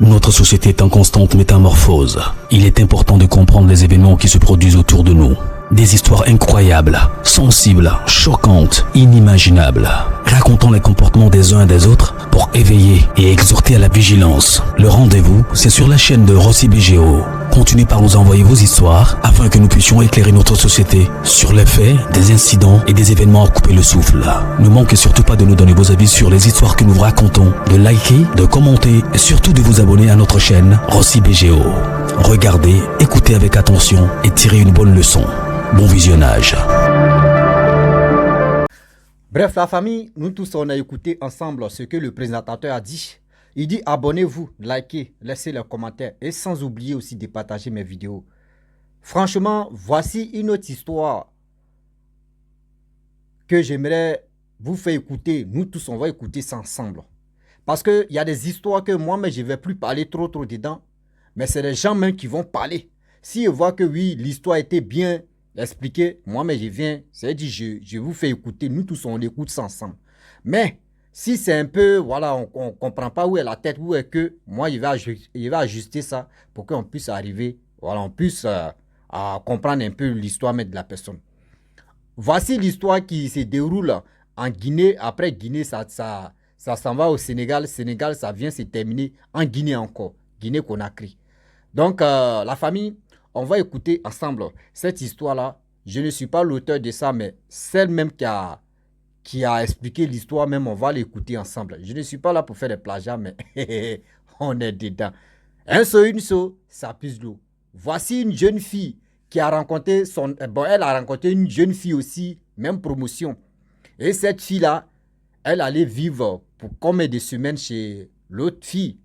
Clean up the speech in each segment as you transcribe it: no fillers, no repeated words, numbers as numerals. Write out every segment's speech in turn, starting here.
Notre société est en constante métamorphose. Il est important de comprendre les événements qui se produisent autour de nous. Des histoires incroyables, sensibles, choquantes, inimaginables. Racontons les comportements des uns et des autres pour éveiller et exhorter à la vigilance. Le rendez-vous, c'est sur la chaîne de Rossi BGO. Continuez par nous envoyer vos histoires afin que nous puissions éclairer notre société sur les faits, des incidents et des événements à couper le souffle. Ne manquez surtout pas de nous donner vos avis sur les histoires que nous vous racontons, de liker, de commenter et surtout de vous abonner à notre chaîne Rossi BGO. Regardez, écoutez avec attention et tirez une bonne leçon. Bon visionnage. Bref, la famille, nous tous, on a écouté ensemble ce que le présentateur a dit. Il dit abonnez-vous, likez, laissez les commentaires et sans oublier aussi de partager mes vidéos. Franchement, voici une autre histoire que j'aimerais vous faire écouter. Nous tous, on va écouter ça ensemble. Parce qu'il y a des histoires que moi-même, je ne vais plus parler trop dedans. Mais c'est les gens même qui vont parler. S'ils voient que oui, l'histoire était bien expliquée, moi-même, je viens, c'est-à-dire je vous fais écouter. Nous tous, on écoute ça ensemble. Mais si c'est un peu, voilà, on ne comprend pas où est la tête, où est que, moi, je vais ajuster ça pour qu'on puisse arriver, voilà, on puisse à comprendre un peu l'histoire de la personne. Voici l'histoire qui se déroule en Guinée. Après Guinée, ça s'en va au Sénégal. Sénégal, ça vient se terminer en Guinée encore. Guinée-Conakry. Donc, la famille, on va écouter ensemble cette histoire-là. Je ne suis pas l'auteur de ça, mais celle même qui a expliqué l'histoire, même, on va l'écouter ensemble. Je ne suis pas là pour faire des plagiats, mais on est dedans. Un saut, une saut, ça pisse l'eau. Voici une jeune fille qui a rencontré elle a rencontré une jeune fille aussi, même promotion. Et cette fille-là, elle allait vivre pour combien de semaines chez l'autre fille.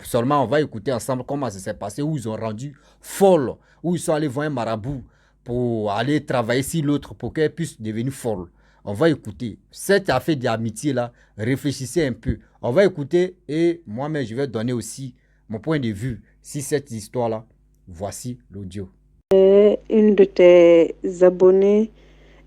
Seulement, on va écouter ensemble comment ça s'est passé, où ils ont rendu folle, où ils sont allés voir un marabout pour aller travailler sur l'autre pour qu'elle puisse devenir folle. On va écouter. Cette affaire d'amitié-là, réfléchissez un peu. On va écouter et moi-même, je vais donner aussi mon point de vue sur cette histoire-là. Voici l'audio. Une de tes abonnées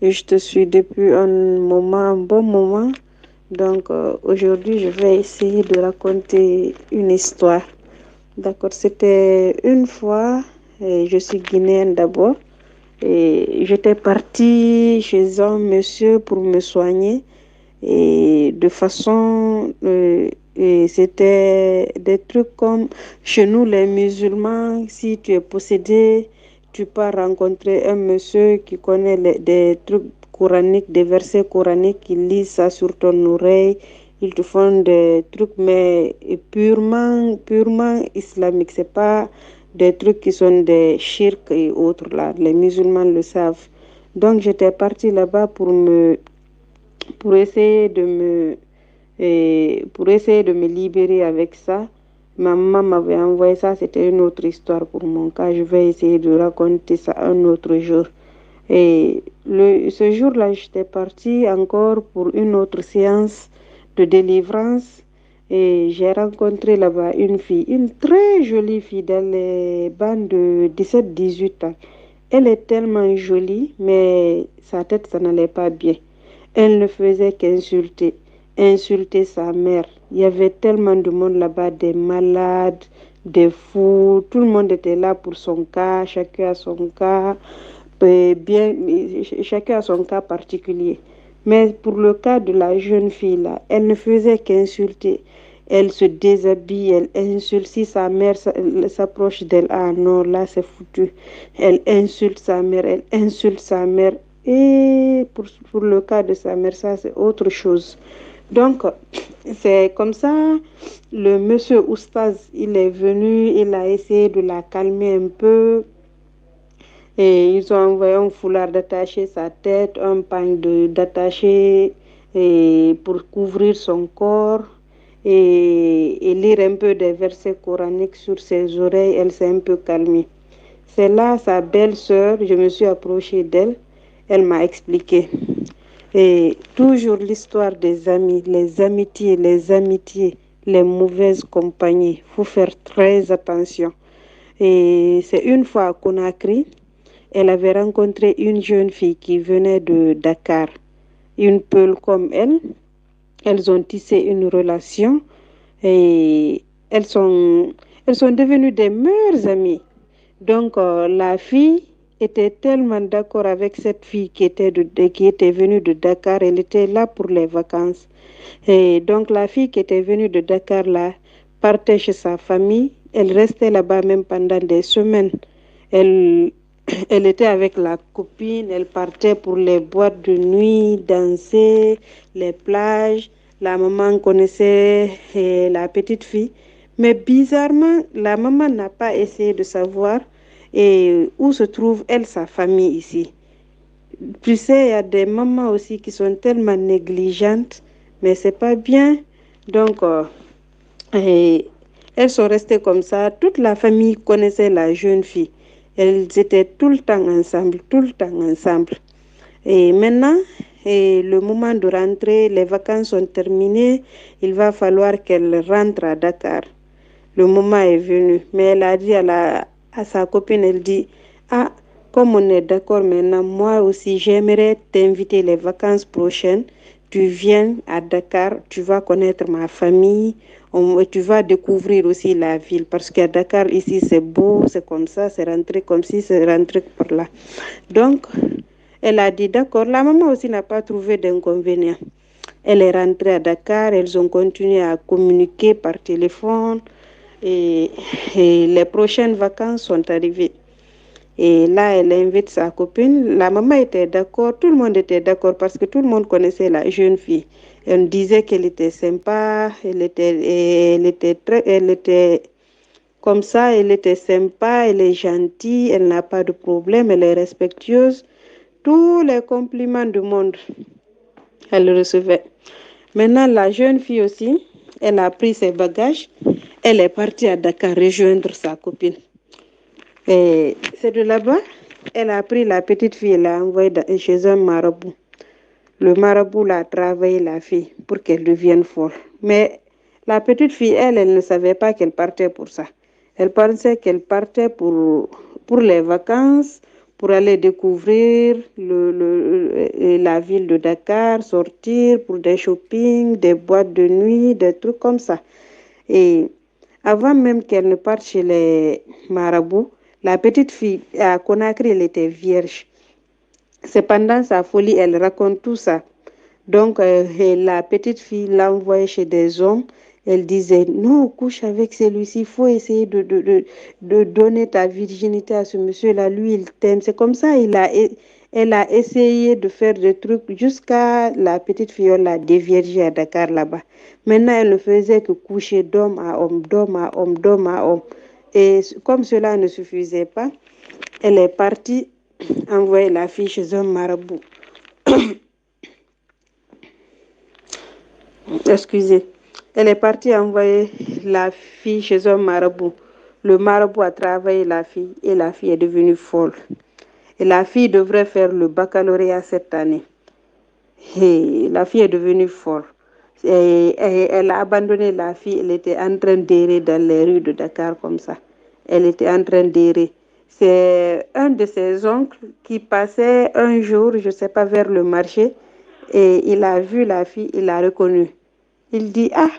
et je te suis depuis un bon moment. Donc aujourd'hui, je vais essayer de raconter une histoire. D'accord, c'était une fois, je suis guinéenne d'abord, et j'étais partie chez un monsieur pour me soigner. Et de façon, et c'était des trucs comme chez nous les musulmans, si tu es possédé, tu peux rencontrer un monsieur qui connaît des trucs coraniques, des versets coraniques, qui lisent ça sur ton oreille. Ils te font des trucs, mais purement islamiques. C'est pas des trucs qui sont des shirk et autres là. Les musulmans le savent. Donc j'étais partie là-bas pour essayer de me libérer avec ça. Ma maman m'avait envoyé ça, c'était une autre histoire pour mon cas. Je vais essayer de raconter ça un autre jour. Et ce jour-là, j'étais partie encore pour une autre séance de délivrance. Et j'ai rencontré là-bas une fille, une très jolie fille dans les bandes de 17-18 ans. Elle est tellement jolie, mais sa tête, ça n'allait pas bien. Elle ne faisait qu'insulter sa mère. Il y avait tellement de monde là-bas, des malades, des fous. Tout le monde était là pour son cas, chacun a son cas, chacun a son cas particulier. Mais pour le cas de la jeune fille là, elle ne faisait qu'insulter. Elle se déshabille, elle insulte. Si sa mère s'approche d'elle, ah non, là c'est foutu. Elle insulte sa mère. Et pour le cas de sa mère, ça c'est autre chose. Donc, c'est comme ça, le monsieur Oustaz, il est venu, il a essayé de la calmer un peu. Et ils ont envoyé un foulard d'attacher sa tête, un pagne d'attacher pour couvrir son corps et lire un peu des versets coraniques sur ses oreilles. Elle s'est un peu calmée. C'est là sa belle-sœur, je me suis approchée d'elle. Elle m'a expliqué. Et toujours l'histoire des amis, les amitiés, les mauvaises compagnies. Il faut faire très attention. Et c'est une fois à Conakry, elle avait rencontré une jeune fille qui venait de Dakar. Une peule comme elle. Elles ont tissé une relation. Et elles sont, elles sont devenues des meilleures amies. Donc, la fille était tellement d'accord avec cette fille qui était venue de Dakar. Elle était là pour les vacances. Et donc, la fille qui était venue de Dakar, là, partait chez sa famille. Elle restait là-bas même pendant des semaines. Elle, elle était avec la copine. Elle partait pour les boîtes de nuit, danser, les plages. La maman connaissait la petite fille. Mais bizarrement, la maman n'a pas essayé de savoir où se trouve, elle, sa famille ici. Tu sais, il y a des mamans aussi qui sont tellement négligentes, mais c'est pas bien. Donc, et elles sont restées comme ça. Toute la famille connaissait la jeune fille. Elles étaient tout le temps ensemble, tout le temps ensemble. Et maintenant, le moment de rentrer, les vacances sont terminées. Il va falloir qu'elle rentre à Dakar. Le moment est venu. Mais elle a dit à sa copine, elle dit, ah, comme on est d'accord maintenant, moi aussi, j'aimerais t'inviter les vacances prochaines. Tu viens à Dakar, tu vas connaître ma famille, tu vas découvrir aussi la ville. Parce qu'à Dakar, ici, c'est beau, c'est comme ça, c'est rentré comme si, c'est rentré par là. Donc, elle a dit d'accord. La maman aussi n'a pas trouvé d'inconvénient. Elle est rentrée à Dakar, elles ont continué à communiquer par téléphone et, et les prochaines vacances sont arrivées. Et là, elle invite sa copine. La maman était d'accord, tout le monde était d'accord parce que tout le monde connaissait la jeune fille. Elle disait qu'elle était sympa, elle était comme ça, elle était sympa, elle est gentille, elle n'a pas de problème, elle est respectueuse. Tous les compliments du monde, elle recevait. Maintenant, la jeune fille aussi, elle a pris ses bagages, elle est partie à Dakar rejoindre sa copine. Et c'est de là-bas, elle a pris la petite fille, elle l'a envoyée chez un marabout. Le marabout l'a travaillé la fille pour qu'elle devienne folle. Mais la petite fille, elle ne savait pas qu'elle partait pour ça. Elle pensait qu'elle partait pour les vacances, pour aller découvrir la ville de Dakar, sortir pour des shopping, des boîtes de nuit, des trucs comme ça. Et avant même qu'elle ne parte chez les marabouts, la petite fille à Conakry, elle était vierge. C'est pendant sa folie, elle raconte tout ça. Donc, la petite fille l'a envoyée chez des hommes. Elle disait, non, couche avec celui-ci, il faut essayer de donner ta virginité à ce monsieur-là. Lui, il t'aime. C'est comme ça, elle a essayé de faire des trucs jusqu'à la petite fille, on l'a déviergée à Dakar là-bas. Maintenant, elle ne faisait que coucher d'homme à homme, d'homme à homme, d'homme à homme. Et comme cela ne suffisait pas, elle est partie envoyer la fille chez un marabout. Excusez. Elle est partie envoyer la fille chez un marabout. Le marabout a travaillé la fille et la fille est devenue folle. Et la fille devrait faire le baccalauréat cette année. Et la fille est devenue folle. Et elle a abandonné la fille. Elle était en train d'errer dans les rues de Dakar comme ça. Elle était en train d'errer. C'est un de ses oncles qui passait un jour, je ne sais pas, vers le marché. Et il a vu la fille, il l'a reconnue. Il dit, ah,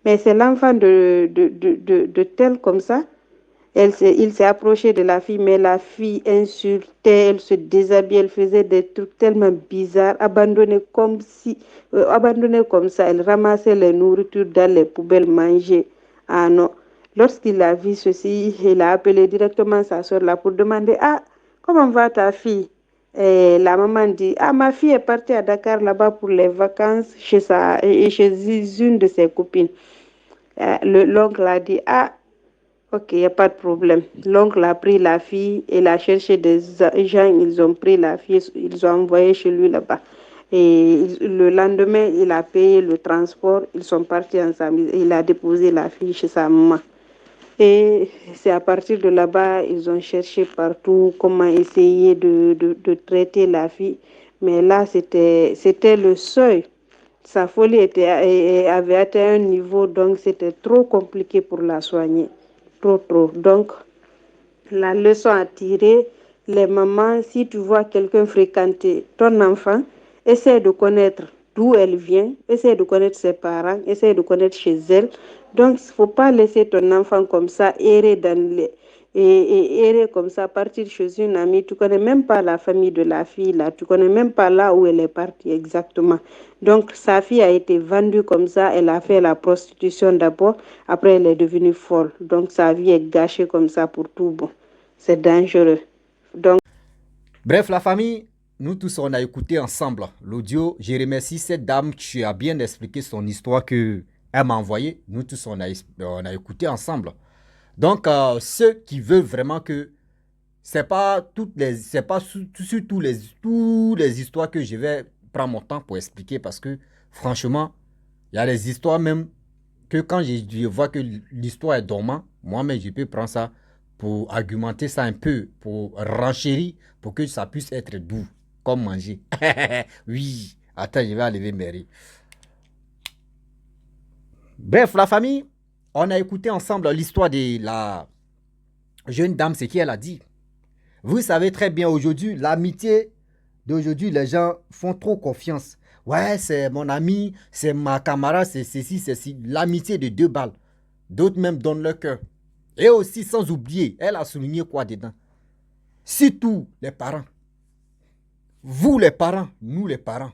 mais c'est l'enfant de tel comme ça. Il s'est approché de la fille, mais la fille insultait, elle se déshabillait, elle faisait des trucs tellement bizarres, abandonnée comme ça. Elle ramassait les nourritures dans les poubelles, mangeait. Ah non. Lorsqu'il a vu ceci, il a appelé directement sa soeur là pour demander, ah, comment va ta fille? Et la maman dit, ah, ma fille est partie à Dakar là-bas pour les vacances chez une de ses copines. L'oncle a dit, ah, ok, il n'y a pas de problème. L'oncle a pris la fille, il a cherché des gens, ils ont pris la fille, ils ont envoyé chez lui là-bas. Et le lendemain, il a payé le transport, ils sont partis ensemble. Il a déposé la fille chez sa maman. Et c'est à partir de là-bas, ils ont cherché partout comment essayer de traiter la fille. Mais là, c'était le seuil. Sa folie avait atteint un niveau, donc c'était trop compliqué pour la soigner. Trop, trop. Donc, la leçon à tirer, les mamans, si tu vois quelqu'un fréquenter ton enfant, essaie de connaître d'où elle vient, essaie de connaître ses parents, essaie de connaître chez elle. Donc, il ne faut pas laisser ton enfant comme ça errer et errer comme ça, partir chez une amie. Tu ne connais même pas la famille de la fille, là. Tu ne connais même pas là où elle est partie exactement. Donc, sa fille a été vendue comme ça. Elle a fait la prostitution d'abord. Après, elle est devenue folle. Donc, sa vie est gâchée comme ça pour tout bon. C'est dangereux. Donc, Bref, la famille, nous tous, on a écouté ensemble l'audio. Je remercie cette dame qui a bien expliqué son histoire qu'elle m'a envoyée. Nous tous, on a écouté ensemble. Donc, ceux qui veulent vraiment que c'est pas sur tous les histoires que je vais prendre mon temps pour expliquer parce que franchement, il y a des histoires même que quand je vois que l'histoire est dormante, moi-même je peux prendre ça pour argumenter ça un peu, pour renchérir, pour que ça puisse être doux, comme manger. Oui, attends, je vais enlever mes riz. Bref, la famille, on a écouté ensemble l'histoire de la jeune dame, ce qu'elle a dit. Vous savez très bien aujourd'hui, l'amitié d'aujourd'hui, les gens font trop confiance. Ouais, c'est mon ami, c'est ma camarade, c'est ceci, c'est ci. L'amitié de 2 balles. D'autres même donnent leur cœur. Et aussi, sans oublier, elle a souligné quoi dedans? Surtout les parents. Vous les parents, nous les parents.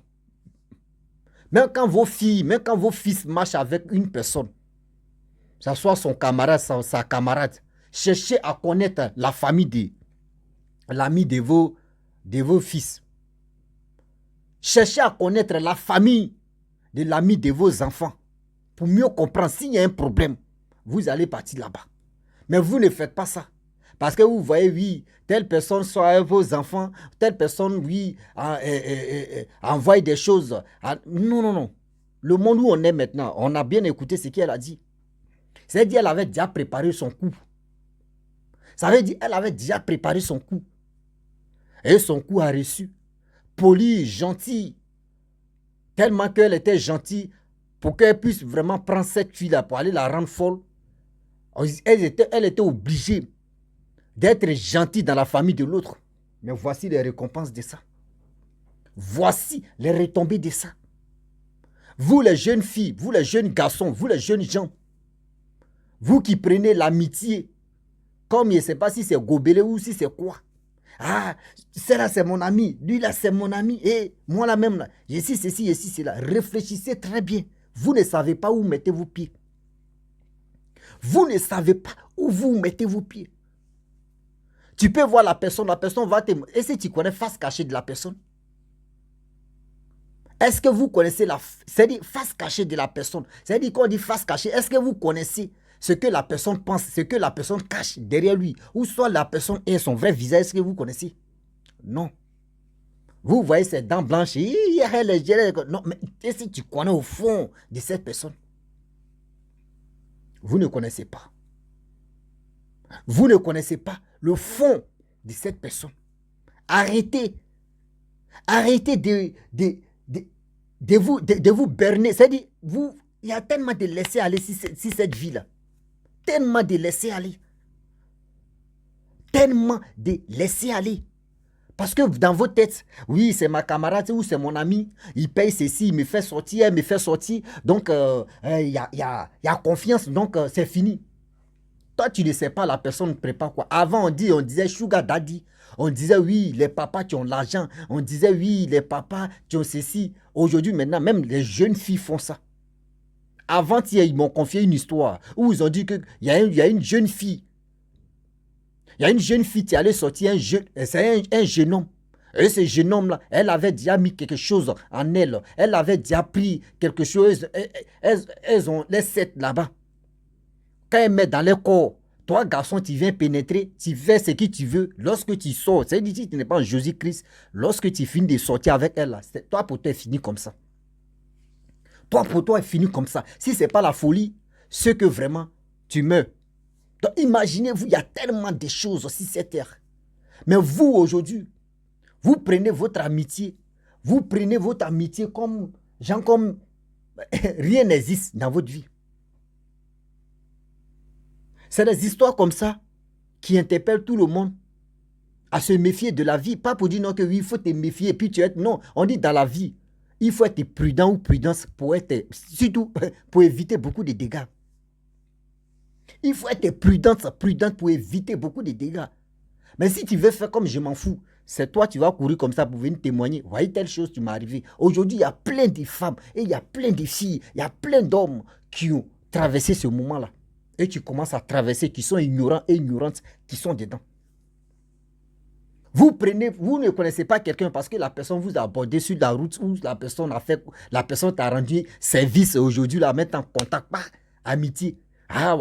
Même quand vos filles, même quand vos fils marchent avec une personne, que ce soit son camarade, sa camarade, cherchez à connaître la famille l'ami de vos fils. Cherchez à connaître la famille de l'ami de vos enfants. Pour mieux comprendre s'il y a un problème, vous allez partir là-bas. Mais vous ne faites pas ça. Parce que vous voyez, oui, telle personne soit vos enfants, telle personne, oui, envoie des choses. Non, non, non. Le monde où on est maintenant, on a bien écouté ce qu'elle a dit. C'est-à-dire qu'elle avait déjà préparé son coup. Ça veut dire qu'elle avait déjà préparé son coup. Et son coup a reçu. Poli, gentil. Tellement qu'elle était gentille pour qu'elle puisse vraiment prendre cette fille-là pour aller la rendre folle. Elle était obligée d'être gentille dans la famille de l'autre. Mais voici les récompenses de ça. Voici les retombées de ça. Vous les jeunes filles, vous les jeunes garçons, vous les jeunes gens, vous qui prenez l'amitié, comme je ne sais pas si c'est gobelé ou si c'est quoi. Ah, celle-là c'est mon ami, lui là c'est mon ami, et moi là même là, je suis ceci, je suis cela. Réfléchissez très bien. Vous ne savez pas où mettez vos pieds. Vous ne savez pas où vous mettez vos pieds. Tu peux voir la personne va te... Est-ce que tu connais la face cachée de la personne? Est-ce que vous connaissez c'est-à-dire face cachée de la personne? C'est-à-dire qu'on dit face cachée, est-ce que vous connaissez ce que la personne pense, ce que la personne cache derrière lui? Ou soit la personne est son vrai visage, est-ce que vous connaissez? Non. Vous voyez ses dents blanches, non, mais est-ce que tu connais au fond de cette personne? Vous ne connaissez pas. Vous ne connaissez pas le fond de cette personne. Arrêtez. Arrêtez de vous berner. C'est-à-dire, il y a tellement de laisser aller si cette vie-là. Tellement de laisser aller. Tellement de laisser aller. Parce que dans vos têtes, oui, c'est ma camarade ou c'est mon ami, il paye ceci, il me fait sortir, elle me fait sortir. Donc, il y a confiance, donc c'est fini. Toi, tu ne sais pas la personne prépare quoi. Avant, on disait sugar daddy. On disait oui, les papas qui ont l'argent. On disait oui, les papas qui ont ceci. Aujourd'hui, maintenant, même les jeunes filles font ça. Avant, ils m'ont confié une histoire où ils ont dit qu'il y a une jeune fille. Il y a une jeune fille qui allait sortir, c'est un jeune homme. Et ce jeune homme-là, elle avait déjà mis quelque chose en elle. Elle avait déjà pris quelque chose. Elles ont les 7 là-bas. Quand elle met dans le corps, toi, garçon, tu viens pénétrer, tu fais ce que tu veux. Lorsque tu sors, c'est-à-dire que tu n'es pas en Jésus-Christ. Lorsque tu finis de sortir avec elle, là, toi, pour toi, elle finit comme ça. Toi, pour toi, elle finit comme ça. Si ce n'est pas la folie, c'est que vraiment, tu meurs. Donc, imaginez-vous, il y a tellement de choses aussi cette terre. Mais vous, aujourd'hui, vous prenez votre amitié. Vous prenez votre amitié comme rien n'existe dans votre vie. C'est des histoires comme ça qui interpellent tout le monde à se méfier de la vie. Pas pour dire non que oui, il faut te méfier et puis tu es... Non, on dit dans la vie, Il faut être prudent ou prudence pour être, surtout pour éviter beaucoup de dégâts. Il faut être prudente pour éviter beaucoup de dégâts. Mais si tu veux faire comme je m'en fous, c'est toi, tu vas courir comme ça pour venir témoigner. Voyez telle chose qui m'est arrivée. Aujourd'hui, il y a plein de femmes et il y a plein de filles, il y a plein d'hommes qui ont traversé ce moment-là. Et tu commences à traverser, qui sont ignorants et ignorantes, qui sont dedans. Vous ne connaissez pas quelqu'un parce que la personne vous a abordé sur la route ou la personne t'a rendu service aujourd'hui, la mettre en contact. Bah, amitié. Ah,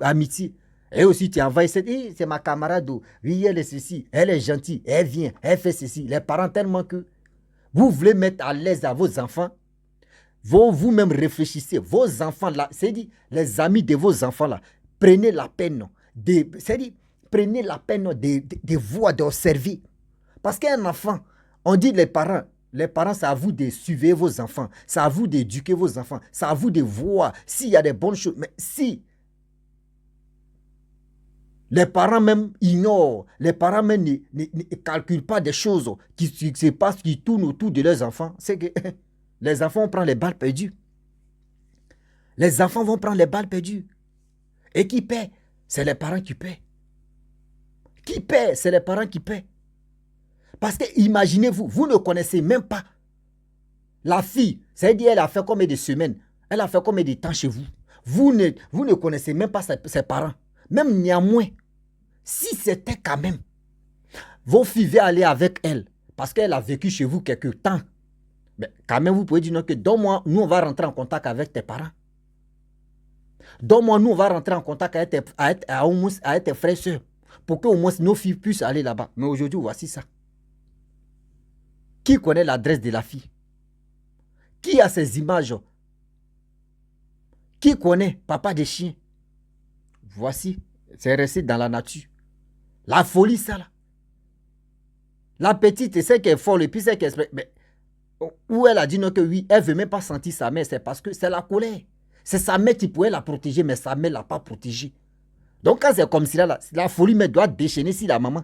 amitié. Et aussi, tu envoies cette, c'est ma camarade. Oui, elle est ceci, elle est gentille, elle vient, elle fait ceci. Les parents tellement que vous voulez mettre à l'aise à vos enfants, vous-même réfléchissez. Vos enfants là, c'est-à-dire les amis de vos enfants là, prenez la peine prenez la peine de voir, d'observer. Parce qu'un enfant, on dit les parents, c'est à vous de suivre vos enfants, c'est à vous d'éduquer vos enfants, c'est à vous de voir s'il y a des bonnes choses. Mais si les parents même ignorent, les parents même ne calculent pas des choses qui se passent, qui tournent autour de leurs enfants, c'est que les enfants vont prendre les balles perdues. Les enfants vont prendre les balles perdues. Et qui paie? C'est les parents qui paient. Qui paie? C'est les parents qui paient. Parce que imaginez-vous, vous ne connaissez même pas la fille. C'est-à-dire elle a fait combien de semaines? Elle a fait combien de temps chez vous? Vous ne connaissez même pas ses parents. Même néanmoins, si c'était quand même, vos filles vont aller avec elle parce qu'elle a vécu chez vous quelque temps. Mais quand même, vous pouvez dire non, que donne-moi, nous on va rentrer en contact avec tes parents. Donne-moi, nous on va rentrer en contact avec tes frères et sœurs pour qu'au moins nos filles puissent aller là-bas. Mais aujourd'hui, voici ça. Qui connaît l'adresse de la fille? Qui a ces images? Qui connaît papa des chiens? Voici, c'est resté dans la nature. La folie, ça là. La petite, c'est qu'elle est folle et puis c'est qu'elle... Mais, où elle a dit non que oui, elle ne veut même pas sentir sa mère, c'est parce que c'est la colère. C'est sa mère qui pourrait la protéger, mais sa mère ne l'a pas protégée. Donc quand c'est comme si là, la folie mais doit déchaîner si la maman.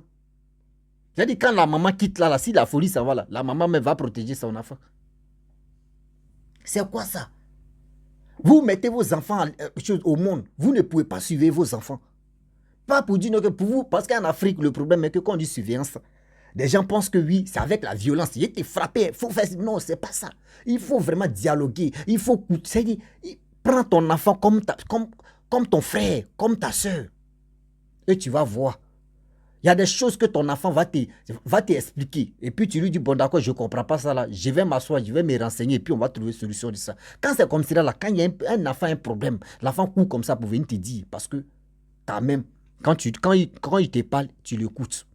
C'est-à-dire quand la maman quitte là, si la folie s'en va là, la maman même va protéger son enfant. C'est quoi ça? Vous mettez vos enfants au monde, vous ne pouvez pas suivre vos enfants. Pas pour dire que pour vous, parce qu'en Afrique, le problème est que quand on dit surveillance, les gens pensent que oui, c'est avec la violence. Il était frappé, il faut faire... Non, c'est pas ça. Il faut vraiment dialoguer. Il faut... C'est-à-dire, prends ton enfant comme ton frère, comme ta soeur. Et tu vas voir. Il y a des choses que ton enfant va t'expliquer. Et puis tu lui dis, bon d'accord, je ne comprends pas ça là. Je vais m'asseoir, je vais me renseigner et puis on va trouver une solution de ça. Quand c'est comme ça là, quand il y a un enfant a un problème, l'enfant court comme ça pour venir te dire. Parce que quand même, quand il te parle, tu l'écoutes.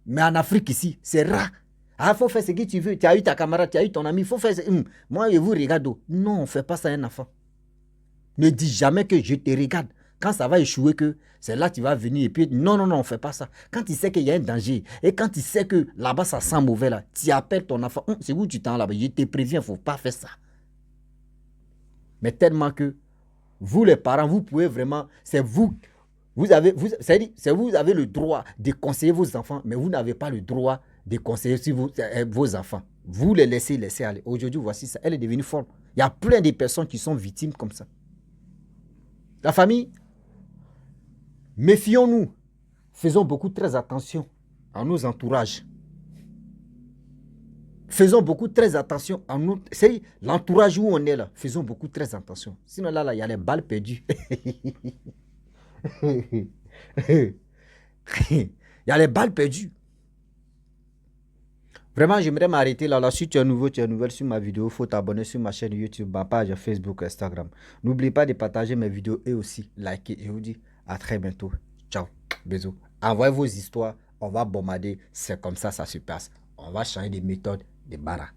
Mais en Afrique ici, c'est rare. Ah, il faut faire ce que tu veux. Tu as eu ta camarade, tu as eu ton ami, il faut faire ça. Moi, je vous regarde. Non, on ne fait pas ça à un enfant. Ne dis jamais que je te regarde. Quand ça va échouer, que c'est là que tu vas venir et puis non, on ne fait pas ça. Quand tu sais qu'il y a un danger et quand tu sais que là-bas ça sent mauvais, là, tu appelles ton enfant. C'est où tu t'en là-bas? Je te préviens, il ne faut pas faire ça. Mais tellement que vous, les parents, vous pouvez vraiment, c'est vous avez le droit de conseiller vos enfants, mais vous n'avez pas le droit de conseiller vos enfants. Vous les laissez aller. Aujourd'hui, voici ça. Elle est devenue folle. Il y a plein de personnes qui sont victimes comme ça. La famille, méfions-nous. Faisons beaucoup très attention à nos entourages. Faisons beaucoup très attention à nous. C'est l'entourage où on est là. Faisons beaucoup très attention. Sinon là, il y a les balles perdues. Il y a les balles perdues. Vraiment, j'aimerais m'arrêter là. Si tu es nouveau, tu es nouvelle sur ma vidéo, il faut t'abonner sur ma chaîne YouTube, ma page Facebook, Instagram. N'oublie pas de partager mes vidéos et aussi liker. Je vous dis à très bientôt. Ciao. Bisous. Envoyez vos histoires. On va bombarder. C'est comme ça, ça se passe. On va changer de méthode de bara.